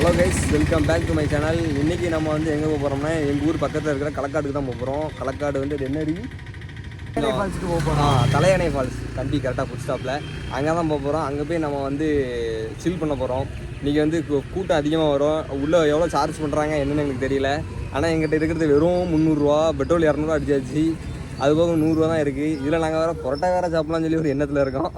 Hello guys, welcome back to my channel. இன்றைக்கி நம்ம வந்து எங்கே போக போகிறோம்னா எங்கள் ஊர் பக்கத்தில் இருக்கிற களக்காடுக்கு தான் போக போகிறோம். களக்காடு வந்து என்னடி ஃபால்ஸுக்கு போக போகிறோம். தலையணை ஃபால்ஸ் தம்பி கரெக்டாக ஃபுட் ஸ்டாப்பில் அங்கே தான் போக போகிறோம். அங்கே போய் நம்ம வந்து சில் பண்ண போகிறோம். இன்றைக்கி வந்து கூட்டம் அதிகமாக வரும். உள்ளே எவ்வளோ சார்ஜ் பண்ணுறாங்க என்னென்னு எனக்கு தெரியல. ஆனால் எங்கிட்ட இருக்கிறது வெறும் 300 பெட்ரோல் 200 அடிச்சாச்சு. அதுபோக 100 தான் இருக்குது. இதில் நாங்கள் வேறு புரோட்டா வேறு சாப்பிட்லான்னு சொல்லி ஒரு எண்ணத்தில் இருக்கோம்.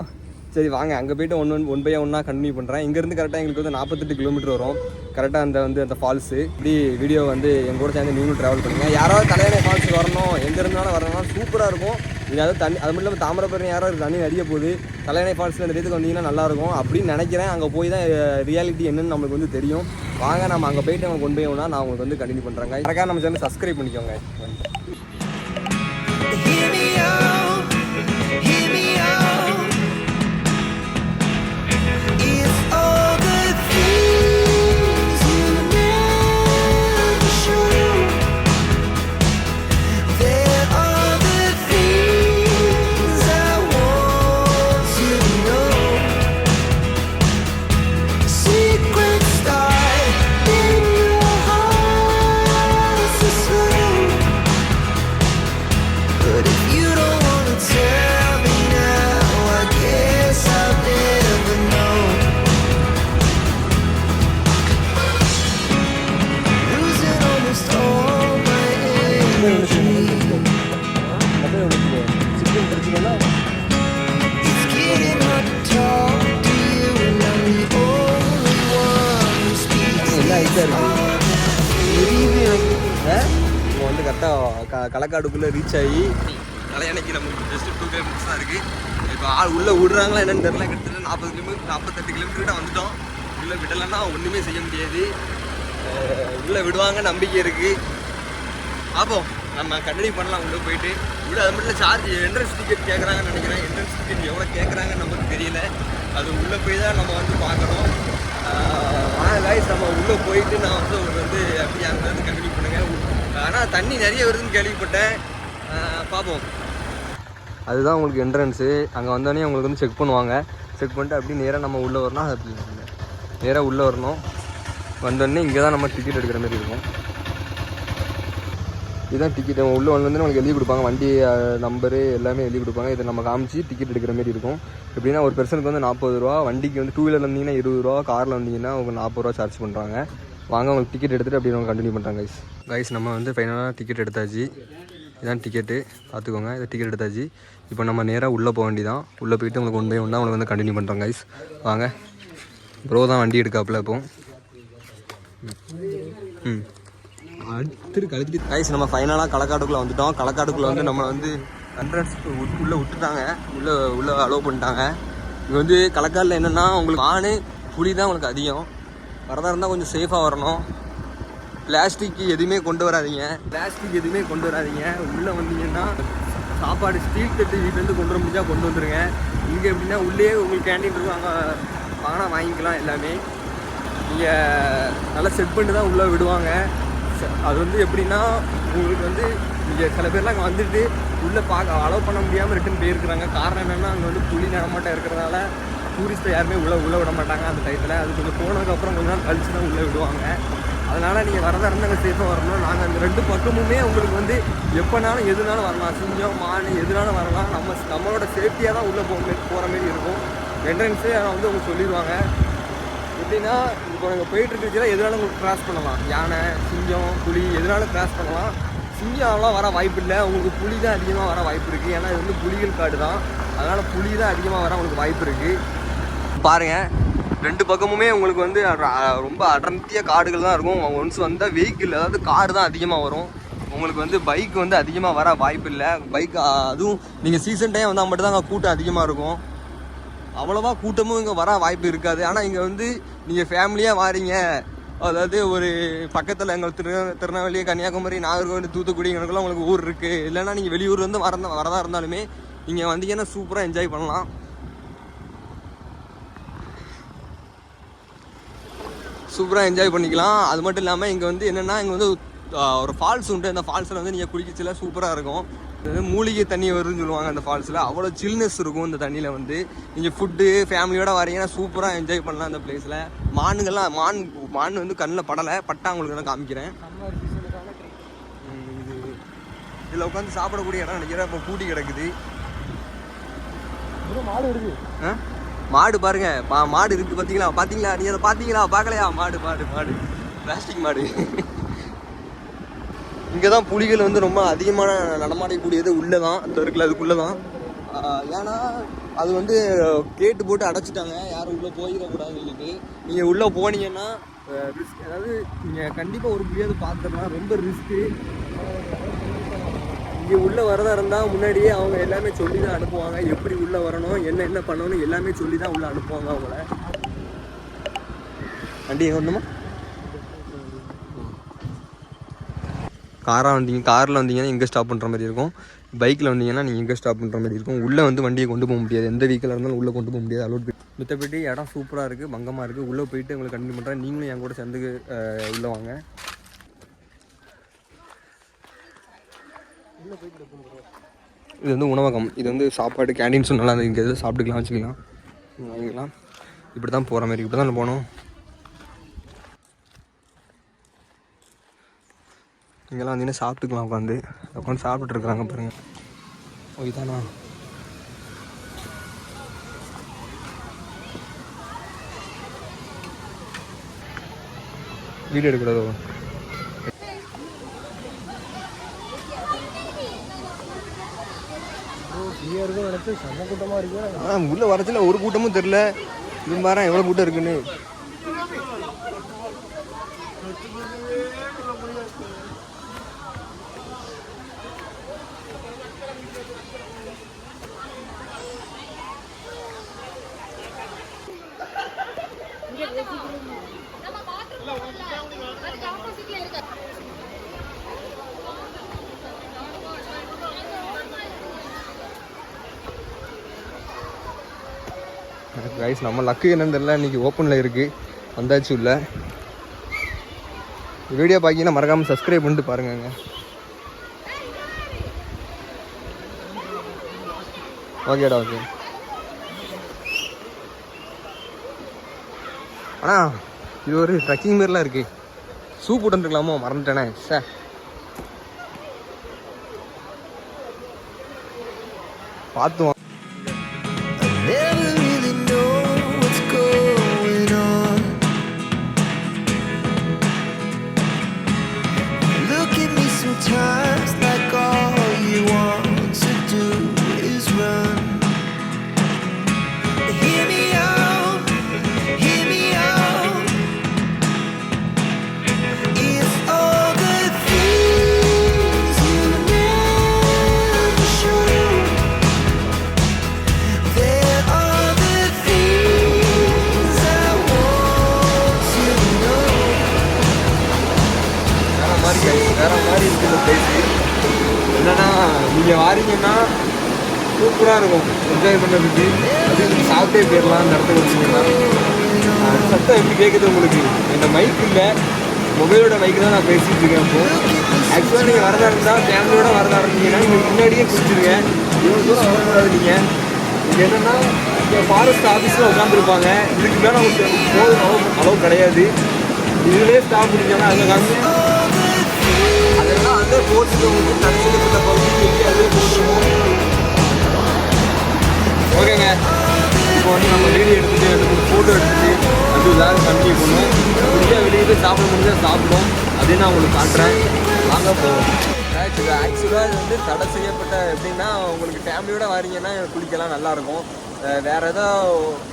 சரி வாங்க, அங்கே போய்ட்டு ஒன் பை ஒன்றா கண்டினியூ பண்ணுறேன். இங்கேருந்து கரெக்டாக எங்களுக்கு வந்து 48 கிலோமீட்டர் வரும். கரெக்டாக அந்த ஃபால்ஸு இப்படி வீடியோ வந்து எங்கள் கூட சேர்ந்து நீங்களும் ட்ராவல் பண்ணுங்கள். யாராவது தலையணை ஃபால்ஸுக்கு வரணும், எங்கே இருந்தாலும் வரணும், சூப்பராக இருக்கும். நீங்கள் அது தண்ணி அது மட்டும் இல்லாமல் தாமிரபரணி யாராவது தண்ணி நிறைய போகுது. தலையணை ஃபால்ஸில் இந்த இடத்துக்கு வந்தீங்கன்னா நல்லாயிருக்கும் அப்படின்னு நினைக்கிறேன். அங்கே போய் தான் ரியாலிட்டி என்னன்னு நம்மளுக்கு வந்து தெரியும். வாங்க நம்ம அங்கே போய்ட்டு நம்ம ஒன் பை ஒன்றா நான் உங்களுக்கு வந்து கண்டினியூ பண்ணுறாங்க. கரெக்டாக நம்ம சேனல் சப்ஸ்கிரைப் பண்ணிக்கோங்க. இப்போ வந்து கரெக்டாக களக்காடுக்குள்ளே ரீச் ஆகி தலையணைக்கு நமக்கு ஜஸ்ட் 2 கிலோமீட்டர்ஸ் தான் இருக்குது. இப்போ உள்ளே விடுறாங்களா என்னென்னு தெரியல. கிட்டத்தட்ட 40 கிலோமீட்டர் 48 கிலோமீட்டர் வந்துட்டோம். உள்ளே விடலைன்னா ஒன்றுமே செய்ய முடியாது. உள்ளே விடுவாங்க நம்பிக்கை இருக்குது. அப்போது நம்ம கண்டினியூ பண்ணலாம். உள்ளே போயிட்டு அது மட்டும் சார்ஜ் என்ட்ரன்ஸ் டிக்கெட் கேட்குறாங்கன்னு நினைக்கிறேன். என்ட்ரன்ஸ் டிக்கெட் எவ்வளோ கேட்குறாங்கன்னு நமக்கு தெரியல. அது உள்ளே போய் தான் நம்ம வந்து பார்க்கணும். காய்ஸ் நம்ம உள்ளே போயிட்டு நான் வந்து உங்களுக்கு வந்து அப்படி அங்கே வந்து கண்டினியூ பண்ணுங்கள். ஆனால் தண்ணி நிறைய வருதுன்னு கேள்விப்பட்டேன். பார்ப்போம். அதுதான் உங்களுக்கு என்ட்ரன்ஸு. அங்கே வந்தோடனே உங்களுக்கு வந்து செக் பண்ணுவாங்க. செக் பண்ணிட்டு அப்படி நேராக நம்ம உள்ளே வரணும். அது நேராக உள்ளே வரணும். வந்தோடனே இங்கே தான் நம்ம டிக்கெட் எடுக்கிற மாதிரி இருக்கும். இதுதான் டிக்கெட். உள்ளே வந்து நம்மளுக்கு எழுதி கொடுப்பாங்க. வண்டி நம்பரு எல்லாமே எழுதி கொடுப்பாங்க. இதை நம்ம காமிச்சு டிக்கெட் எடுக்கிற மாதிரி இருக்கும். எப்படின்னா ஒரு பெர்சனுக்கு வந்து 40 ரூபா. வண்டிக்கு வந்து 2 வீலரில் வந்தீங்கன்னா 20 ரூபா, காரில் வந்தீங்கன்னா உங்களுக்கு 40 ரூபா சார்ஜ் பண்ணுறாங்க. வாங்க உங்களுக்கு டிக்கெட் எடுத்துகிட்டு அப்படி நம்ம கண்டினியூ பண்ணுறாங்க. கைஸ் நம்ம வந்து ஃபைனலாக டிக்கெட் எடுத்தாச்சு. இதுதான் டிக்கெட்டு, பார்த்துக்கோங்க. இதை டிக்கெட் எடுத்தாச்சு. இப்போ நம்ம நேராக உள்ளே போக வேண்டியதான். உள்ளே போயிட்டு உங்களுக்கு ஒன் பை ஒன்றா உங்களுக்கு வந்து கண்டினியூ பண்ணுறாங்க. கைஸ் வாங்க. ப்ரோ தான் வண்டி எடுக்காப்புல இப்போ. அடுத்து கழிச்சு கைஸ் நம்ம ஃபைனலாக களக்காடுக்குள்ளே வந்துட்டோம். களக்காடுக்குள்ளே வந்து நம்ம வந்து என்ட்ரன்ஸ் உள்ளே விட்டுட்டாங்க. உள்ளே அலோவ் பண்ணிட்டாங்க. இங்கே வந்து களக்காடில் என்னென்னா உங்களுக்கு மானு புளி தான் உங்களுக்கு அதிகம். வரதா இருந்தால் கொஞ்சம் சேஃபாக வரணும். பிளாஸ்டிக் எதுவுமே கொண்டு வராதிங்க. உள்ளே வந்தீங்கன்னா சாப்பாடு ஸ்டீல் தட்டு வீட்டிலேருந்து கொண்டு வர முடிஞ்சால் கொண்டு வந்துடுங்க. இங்கே எப்படின்னா உள்ளே உங்களுக்கு கேண்டீன் இருக்கும். அங்கே வாங்கினா வாங்கிக்கலாம். எல்லாமே நீங்கள் நல்லா செட் பண்ணி தான் உள்ளே விடுவாங்க. அது வந்து எப்படின்னா உங்களுக்கு வந்து நீங்கள் சில பேர்லாம் அங்கே வந்துட்டு உள்ளே அலோவ் பண்ண முடியாமல் ரிட்டன் போயிருக்கிறாங்க. காரணம் என்னென்னா அங்கே வந்து புலி நடமாட்டம் இருக்கிறதால டூரிஸ்ட்டை யாருமே உள்ளே விட மாட்டாங்க அந்த டயத்தில். அது கொஞ்சம் போனதுக்கப்புறம் கொஞ்சம் நாள் கழிச்சு தான் உள்ளே விடுவாங்க. அதனால் நீங்கள் வரதா இருந்தால் அங்கே சேஃபாக வரணும். நாங்கள் அந்த 2 பக்கமுமே உங்களுக்கு வந்து எப்போனாலும் எதுனாலும் வரலாம். சிங்கம் மான் எதுனாலும் வரலாம். நம்மளோட சேஃப்டியாக தான் உள்ளே போகிற மாரி இருக்கும். என்ட்ரன்ஸே வந்து உங்களுக்கு சொல்லிடுவாங்க. எப்படின்னா இப்போ நாங்கள் போயிட்டுருக்குச்சுன்னா எதுனாலும் உங்களுக்கு கிராஸ் பண்ணலாம். யானை, சிங்கம், புலி எதுனாலும் கிராஸ் பண்ணலாம். சிங்கம் அவ்வளோ வர வாய்ப்பு இல்லை. உங்களுக்கு புலி தான் அதிகமாக வர வாய்ப்பு இருக்குது. ஏன்னா இது வந்து புலிகள் காடு தான். அதனால் புலி தான் அதிகமாக வர உங்களுக்கு வாய்ப்பு இருக்குது. பாருங்கள், 2 பக்கமுமே உங்களுக்கு வந்து ரொம்ப அடர்த்திய காடுகள் தான் இருக்கும். ஒன்ஸ் வந்தால் வெஹிக்கிள், அதாவது கார் தான் அதிகமாக வரும். உங்களுக்கு வந்து பைக் வந்து அதிகமாக வர வாய்ப்பு இல்லை. பைக் அதுவும் நீங்கள் சீசன் டைம் வந்தால் மட்டும்தான் அங்கே கூட்டம் அதிகமாக இருக்கும். அவ்வளோவா கூட்டமும் இங்கே வர வாய்ப்பு இருக்காது. ஆனால் இங்கே வந்து நீங்கள் ஃபேமிலியாக வாரீங்க, அதாவது ஒரு பக்கத்தில் எங்கள் திருநெல்வேலி, கன்னியாகுமரி, நாகர்கோவில், தூத்துக்குடி எங்களுக்குலாம் உங்களுக்கு ஊர் இருக்குது. இல்லைன்னா நீங்கள் வெளியூர் வந்து வரதா இருந்தாலுமே நீங்கள் வந்தீங்கன்னா சூப்பராக என்ஜாய் பண்ணலாம். அது மட்டும் இல்லாமல் இங்கே வந்து என்னென்னா இங்கே வந்து ஒரு ஃபால்ஸ் உண்டு. அந்த ஃபால்ஸில் வந்து நீங்கள் குளிக்கச்சில சூப்பராக இருக்கும். மூலிகை தண்ணி வருதுன்னு சொல்லுவாங்க அந்த ஃபால்ஸில். அவ்வளோ சில்னஸ் இருக்கும் இந்த தண்ணியில் வந்து. நீங்கள் ஃபுட்டு ஃபேமிலியோட வரீங்கன்னா சூப்பராக என்ஜாய் பண்ணலாம் அந்த பிளேஸில். மானுங்கள்லாம் மான் வந்து கண்ணில் படலை, பட்டா உங்களுக்கு நான் காமிக்கிறேன். இதில் உட்காந்து சாப்பிடக்கூடிய இடம் நினைக்கிறேன். இப்போ பூட்டி கிடக்குது. மாடு இருக்கு. மாடு பாருங்க, மாடு இருக்கு. பார்த்தீங்களா நீ அதை பார்த்தீங்களா? பார்க்கலையா? மாடு மாடு மாடு பிளாஸ்டிக் மாடு. இங்கே தான் புலிகள் வந்து ரொம்ப அதிகமான நடமாடக்கூடியது உள்ளே தான், அந்த இருக்குல்ல அதுக்குள்ளே தான். ஏன்னா அது வந்து கேட்டு போட்டு அடைச்சிட்டாங்க, யாரும் உள்ளே போயிடக்கூடாதுன்னு சொல்லிட்டு. நீங்கள் உள்ளே போனீங்கன்னா ரிஸ்க், அதாவது நீங்கள் கண்டிப்பாக ஒரு புலியாவது பார்த்துடலாம். ரொம்ப ரிஸ்க்கு. இங்கே உள்ளே வரதா இருந்தால் முன்னாடியே அவங்க எல்லாமே சொல்லி தான் அனுப்புவாங்க. எப்படி உள்ளே வரணும், என்ன பண்ணணும் எல்லாமே சொல்லி தான் உள்ளே அனுப்புவாங்க அவங்கள. வண்டி எங்கே வரணுமா? காரில் வந்தீங்கன்னா இங்கே ஸ்டாப் பண்ணுற மாதிரி இருக்கும். பைக்கில் வந்தீங்கன்னா நீங்கள் இங்கே ஸ்டாப் பண்ணுற மாதிரி இருக்கும். உள்ளே வந்து வண்டியை கொண்டு போக முடியாது. எந்த வெஹிக்கிளாக இருந்தாலும் உள்ளே கொண்டு போக முடியாது. அலோட் மித்தபடி இடம் சூப்பராக இருக்குது, பங்கமாக இருக்குது. உள்ளே போயிட்டு உங்களுக்கு கண்டினியூ பண்ணுறேன். நீங்களும் என் கூட சேர்ந்து உள்ளே வாங்க. இது வந்து உணவகம். இது வந்து சாப்பாடு கேண்டீன்ஸும் நல்லா இங்கே எதாவது சாப்பிட்டுக்கலாம், வச்சுக்கலாம், வாங்கிக்கலாம். இப்படி தான் போகிற மாதிரி. இப்படி தான் போகணும். இங்கெல்லாம் வந்தீங்கன்னா சாப்பிட்டுக்கலாம். உட்காந்து சாப்பிட்டுட்டு இருக்கிறாங்க பாருங்கள். ஓ இதானா? வீடியோ எடுக்கூடாதோ? கூட்டமாக இருக்கு. ஆனால் உள்ளே வரச்சில ஒரு கூட்டமும் தெரில. இது மாதிரி எவ்வளோ கூட்டம் இருக்குன்னு. கைஸ் நம்ம லக்கு என்னன்னு தெரியல, இன்றைக்கி ஓப்பனில் இருக்குது. வந்தாச்சு உள்ள. வீடியோ பார்க்கிங்கன்னா மறக்காமல் சப்ஸ்கிரைப் பண்ணிட்டு பாருங்கங்க. ஓகேடா, ஓகே. ஆனால் இது ஒரு ட்ரக்கிங் மாரிலாம் இருக்குது. ஷூ போட்டுருக்கலாமோ, மறந்துட்டேனே சார். பார்த்து வேறு மாதிரி இருக்குது இந்த பிளேஸு. என்னென்னா நீங்கள் வாரீங்கன்னா சூப்பராக இருக்கும் என்ஜாய் பண்ணுறதுக்கு. அது நீங்கள் சாப்பிட்டே போயிடலாம் அந்த இடத்துக்கு வச்சிங்கன்னா. சத்தம் எப்படி கேட்குது உங்களுக்கு? இந்த மைக் இல்லை, மொபைலோட மைக்கு தான் நான் பேசிகிட்டு இருக்கேன். இப்போது ஆக்சுவலாக நீங்கள் வரதா இருந்தால் ஃபேமிலியோட வரதா இருந்தீங்கன்னா நீங்கள் முன்னாடியே குடிச்சிருங்க. இவ்வளோ தூரம் வரக்கூடாது. நீங்கள் இங்கே என்னென்னா இங்கே ஃபாரஸ்ட் ஆஃபீஸில் உட்காந்துருப்பாங்க. இதுக்கு மேலே உங்களுக்கு போதும் அளவு கிடையாது. இதுலேயே ஸ்டாப் பண்ணிங்கன்னா அதில் காமி அதெல்லாம் வந்து போட்டுட்டு உங்களுக்கு தனிச்சிருக்கிற பகுதி அதே போட்டுருவோம். ஓகேங்க, இப்போ வந்து நம்ம வீடியோ எடுத்துகிட்டு ஒரு ஃபோட்டோ எடுத்துகிட்டு அது இதாக கண்டினியூ பண்ணுவோம். முடிஞ்சால் வெளியே போய் சாப்பிட முடிஞ்சால் சாப்பிடுவோம். அதே நான் உங்களுக்கு காட்டுறேன். வாங்க போவோம். ஆக்சுவலாக இது வந்து தடை செய்யப்பட்ட எப்படின்னா உங்களுக்கு ஃபேமிலியோடு வரீங்கன்னா குளிக்கலாம், நல்லாயிருக்கும். வேறு ஏதோ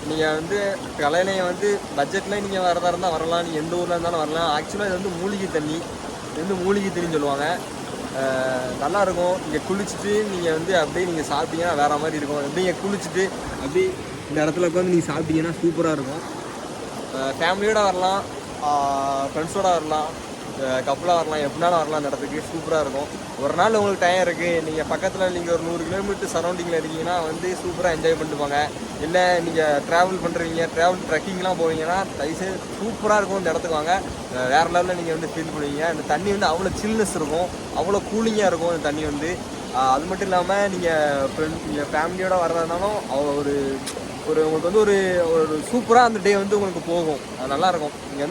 நீங்கள் வந்து கலையிலையை வந்து பட்ஜெட்டில் நீங்கள் வரதா இருந்தால் வரலாம். நீங்கள் எந்த ஊரில் இருந்தாலும் வரலாம். ஆக்சுவலாக இது வந்து மூலிகை தண்ணி. இது வந்து மூலிகை தண்ணின்னு சொல்லுவாங்க. நல்லாயிருக்கும். இங்கே குளிச்சுட்டு நீங்கள் வந்து அப்படியே நீங்கள் சாப்பிட்டீங்கன்னா வேறு மாதிரி இருக்கும். அப்படியே இங்கே குளிச்சுட்டு அப்படியே இந்த இடத்துல உட்காந்து நீங்கள் சாப்பிட்டீங்கன்னா சூப்பராக இருக்கும். ஃபேமிலியோடு வரலாம், ஃப்ரெண்ட்ஸோடு வரலாம், கப்பலாக வரலாம், எப்படினாலும் வரலாம். அந்த இடத்துக்கு சூப்பராக இருக்கும். ஒரு நாள் உங்களுக்கு டைம் இருக்குது, நீங்கள் பக்கத்தில் நீங்கள் ஒரு 100 கிலோமீட்டர் சரௌண்டிங்கில் இருக்கீங்கன்னா வந்து சூப்பராக என்ஜாய் பண்ணிட்டு போங்க. இல்லை நீங்கள் ட்ராவல் பண்ணுறீங்க, ட்ரெக்கிங்லாம் போவீங்கன்னா தயவுசெய்து சூப்பராக இருக்கும் இந்த இடத்துக்கு வாங்க. வேறு லெவலில் நீங்கள் வந்து ஃபீல் பண்ணுவீங்க. இந்த தண்ணி வந்து அவ்வளோ சில்னஸ் இருக்கும், அவ்வளோ கூலிங்காக இருக்கும். இந்த தண்ணி வந்து அது மட்டும் இல்லாமல் நீங்கள் ஃபேமிலியோடு வரதாஇருந்தாலும் ஒரு உங்களுக்கு வந்து ஒரு சூப்பராக அந்த டே வந்து உங்களுக்கு போகும். அது நல்லாயிருக்கும். நீங்கள்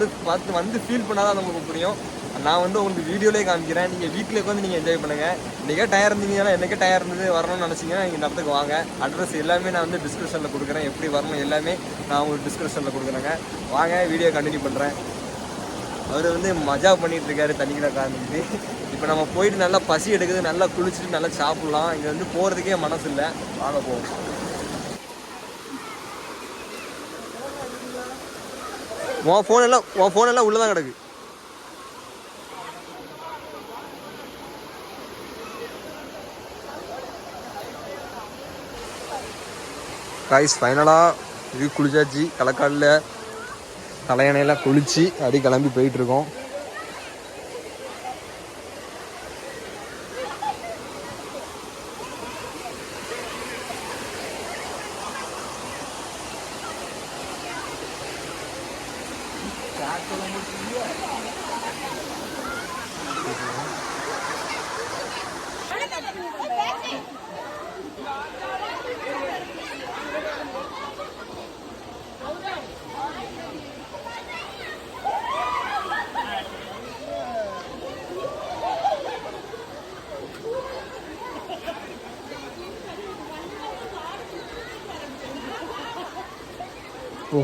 வந்து ஃபீல் பண்ணால் தான் அது உங்களுக்கு புரியும். நான் வந்து உங்களுக்கு வீடியோலேயே காமிக்கிறேன். நீங்கள் வீட்டில் உட்காந்து நீங்கள் என்ஜாய் பண்ணுங்கள். இன்றைக்கே டயர் இருந்தீங்கன்னா என்றைக்கே டயர் இருந்தது வரணும்னு நினச்சிங்கன்னா இந்த இடத்துக்கு வாங்க. அட்ரஸ் எல்லாமே நான் வந்து டிஸ்கிரிப்ஷனில் கொடுக்குறேன். எப்படி வரணும் எல்லாமே நான் உங்களுக்கு டிஸ்கிரிப்ஷனில் கொடுக்குறேங்க. வாங்க, வீடியோ கண்டினியூ பண்ணுறேன். அவர் வந்து மஜா பண்ணிகிட்ருக்காரு தண்ணிக்கிற காரணத்துக்கு. இப்போ நம்ம போயிட்டு நல்லா பசி எடுக்குது, நல்லா குளிச்சுட்டு நல்லா சாப்பிட்லாம். இங்கே வந்து போகிறதுக்கே மனசு இல்லை. வாங்க போவோம். உன் ஃபோன் எல்லாம் உள்ளே தான் கிடக்கு. காய்ஸ் ஃபைனலாக இது குளிச்சாச்சு. களக்காலில் தலையணையெல்லாம் குளித்து அப்படி கிளம்பி போயிட்டுருக்கோம். ஓ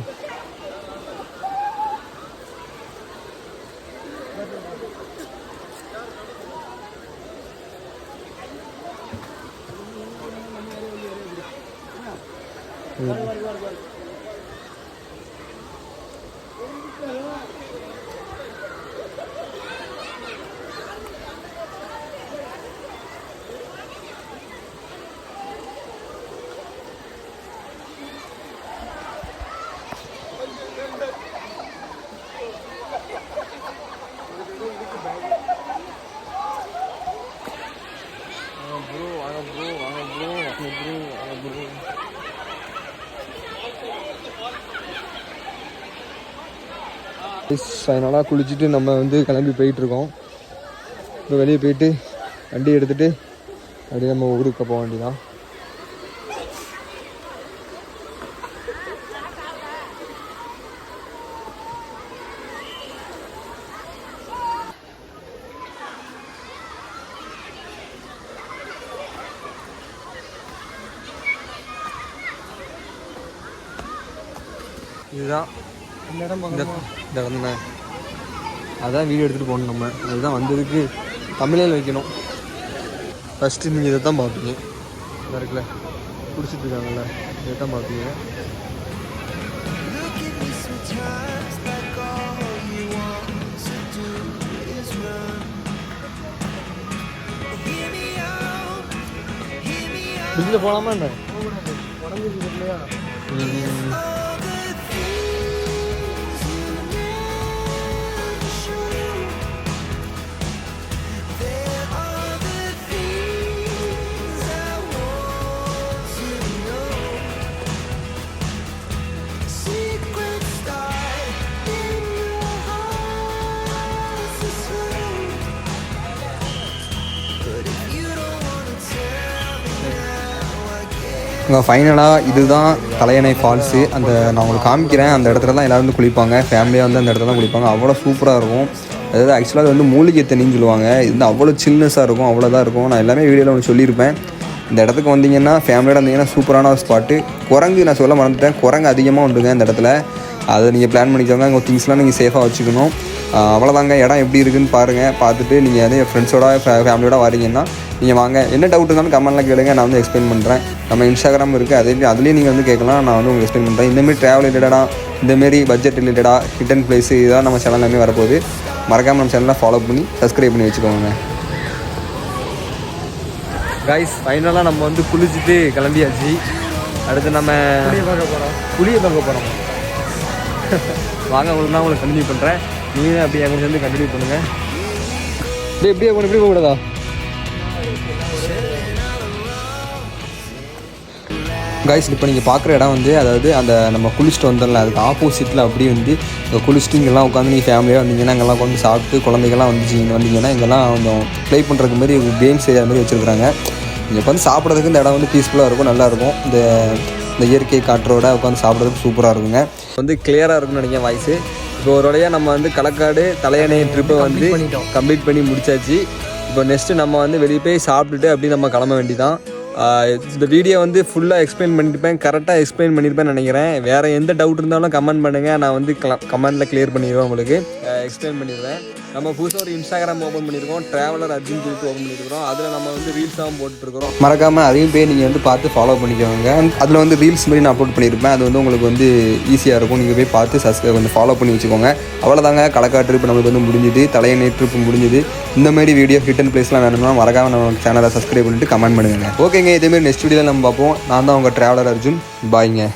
ஃபைனலாக குளிச்சுட்டு நம்ம வந்து கிளம்பி போயிட்டுருக்கோம். இப்போ வெளியே போயிட்டு வண்டி எடுத்துகிட்டு அப்படியே நம்ம ஊருக்கு போக வேண்டியதான். இதுதான் இந்த இடம் தான். அதான் வீடியோ எடுத்துகிட்டு போகணும் நம்ம. அதுதான் வந்ததுக்கு தமிழில் வைக்கணும். ஃபஸ்ட்டு நீங்கள் இதை தான் பார்ப்பீங்க. இதாக இருக்குல்ல பிடிச்சிட்டு இருக்காங்கல்ல, இதை தான் பார்ப்பீங்க. பிரிட்ஜில் போகலாமா என்ன? உடம்புக்கு இல்லையா? இங்கே ஃபைனலாக இதுதான் தலையணை ஃபால்ஸு. அந்த நான் உங்களுக்கு காமிக்கிறேன். அந்த இடத்துல தான் எல்லோரும் வந்து குளிப்பாங்க. ஃபேமிலியாக வந்து அந்த இடத்துல தான் குளிப்பாங்க. அவ்வளோ சூப்பராக இருக்கும். அதாவது ஆக்சுவலாக அது வந்து மூலிகை தண்ணின்னு சொல்லுவாங்க. இது வந்து அவ்வளோ சில்னஸாக இருக்கும், அவ்வளோதான் இருக்கும். நான் எல்லாமே வீடியோவில் ஒன்று சொல்லியிருப்பேன். இந்த இடத்துக்கு வந்தீங்கன்னா ஃபேமிலியோட வந்தீங்கன்னா சூப்பரான ஒரு ஸ்பாட்டு. குரங்கு நான் சொல்ல மறந்துட்டேன். குரங்கு அதிகமாக உண்டுங்க இந்த இடத்துல. அதை நீங்கள் பிளான் பண்ணிக்கோங்க. உங்கள் திங்ஸ்லாம் நீங்கள் சேஃபாக வச்சுக்கணும். அவ்வளோதாங்க. இடம் எப்படி இருக்குதுன்னு பாருங்கள். பார்த்துட்டு நீங்கள் அதே ஃப்ரெண்ட்ஸோட ஃபேமிலியோட வரீங்கன்னா நீங்கள் வாங்க. என்ன டவுட் இருந்தாலும் கமெண்ட்லாம் கேளுங்க, நான் வந்து எக்ஸ்பிளைன் பண்ணுறேன். நம்ம இன்ஸ்டாகிராம் இருக்குது, அதுலேயும் நீங்கள் வந்து கேட்கலாம். நான் வந்து உங்களுக்கு எக்ஸ்பிளைன் பண்ணுறேன். இந்தமாரி ட்ராவல் ரிலேட்டடாக, இந்தமாரி பட்ஜெட் ரிலேட்டடாக, ஹிடன் பிளேஸு இதெல்லாம் நம்ம சேனல் எல்லாமே வரப்போகுது. மறக்காமல் நம்ம சேனலை ஃபாலோ பண்ணி சப்ஸ்கிரைப் பண்ணி வச்சுக்கோங்க. கைஸ் ஃபைனலாக நம்ம வந்து குளிச்சுட்டு கிளம்பியாச்சு. அடுத்து நம்ம புளியை பார்க்க போகிறோம். வாங்க, உங்களுக்கு நான் உங்களுக்கு கண்டினியூ பண்ணுறேன். நீங்கள் அப்படியே எங்களுக்கு சேர்ந்து கண்டினியூ பண்ணுங்கள். எப்படியே எப்படி போகக்கூடாதா? கைஸ் இப்போ நீங்கள் பார்க்குற இடம் வந்து அதாவது அந்த நம்ம குளிச்சுட்டு வந்தோம்ல அதுக்கு ஆப்போசிட்டில் அப்படியே வந்து இந்த குளிச்சுட்டு இங்கெல்லாம் உட்காந்து நீங்கள் ஃபேமிலியாக வந்தீங்கன்னா இங்கெல்லாம் உட்காந்து சாப்பிட்டு குழந்தைகள்லாம் வந்தீங்கன்னா இங்கெல்லாம் கொஞ்சம் ப்ளே பண்ணுறதுக்கு மாதிரி கேம்ஸ் ஏரியா மாதிரி வச்சுருக்குறாங்க. இங்கே வந்து சாப்பிட்றதுக்கு இந்த இடம் வந்து பீஸ்ஃபுல்லாக இருக்கும், நல்லாயிருக்கும். இந்த இயற்கை காற்றோட உட்காந்து சாப்பிட்றதுக்கு சூப்பராக இருக்குங்க. வந்து கிளியராக இருக்கும்னு நினைக்கிறேன் வாய்ஸு. இப்போ ஒரு வழியாக நம்ம வந்து களக்காடு தலையணை ட்ரிப்பை வந்து கம்ப்ளீட் பண்ணி முடிச்சாச்சு. இப்போ நெக்ஸ்ட்டு நம்ம வந்து வெளியே போய் சாப்பிட்டுட்டு அப்படி நம்ம கிளம்ப வேண்டிதான். இந்த வீடியோ வந்து ஃபுல்லாக எக்ஸ்பிளைன் பண்ணியிருப்பேன், கரெக்டாக எக்ஸ்பிளைன் பண்ணியிருப்பேன்னு நினைக்கிறேன். வேறு எந்த டவுட் இருந்தாலும் கமெண்ட் பண்ணுங்கள், நான் வந்து கமெண்ட்டில் கிளியர் பண்ணிடுவேன், உங்களுக்கு எக்ஸ்பிளைன் பண்ணிடுவேன். நம்ம புதுசாக ஒரு இன்ஸ்டாகிராம் ஓப்பன் பண்ணியிருக்கோம், ட்ராவலர் அப்படின்னு சொல்லிட்டு ஓப்பன் பண்ணியிருக்கிறோம். அதில் நம்ம வந்து ரீல்ஸாகவும் போட்டுருக்கிறோம். மறக்காமல் அதையும் போய் நீங்கள் வந்து பார்த்து ஃபாலோ பண்ணிக்கோங்க. அதில் வந்து ரீல்ஸ் மாதிரி நான் அப்லோட் பண்ணியிருப்பேன், அது வந்து உங்களுக்கு வந்து ஈஸியாக இருக்கும். நீங்கள் போய் பார்த்து கொஞ்சம் ஃபாலோ பண்ணி வச்சுக்கோங்க. அவ்வளோதாங்க, களக்காடு ட்ரிப் நம்மளுக்கு வந்து முடிஞ்சுது, தலையணை ட்ரிப் முடிஞ்சுது. இந்த மாதிரி வீடியோ ஹிட் பிளேஸ்லாம் வேணும்னா மறக்காமல் நம்ம சேனலை சப்ஸ்கிரைப் பண்ணிட்டு கமெண்ட் பண்ணுங்கள். ஓகேங்க, இதேமாரி நெக்ஸ்ட் வீடியோவில் நம்ம பார்ப்போம். நான் தான் உங்கள் ட்ராவலர் அர்ஜுன். பாய்ங்க.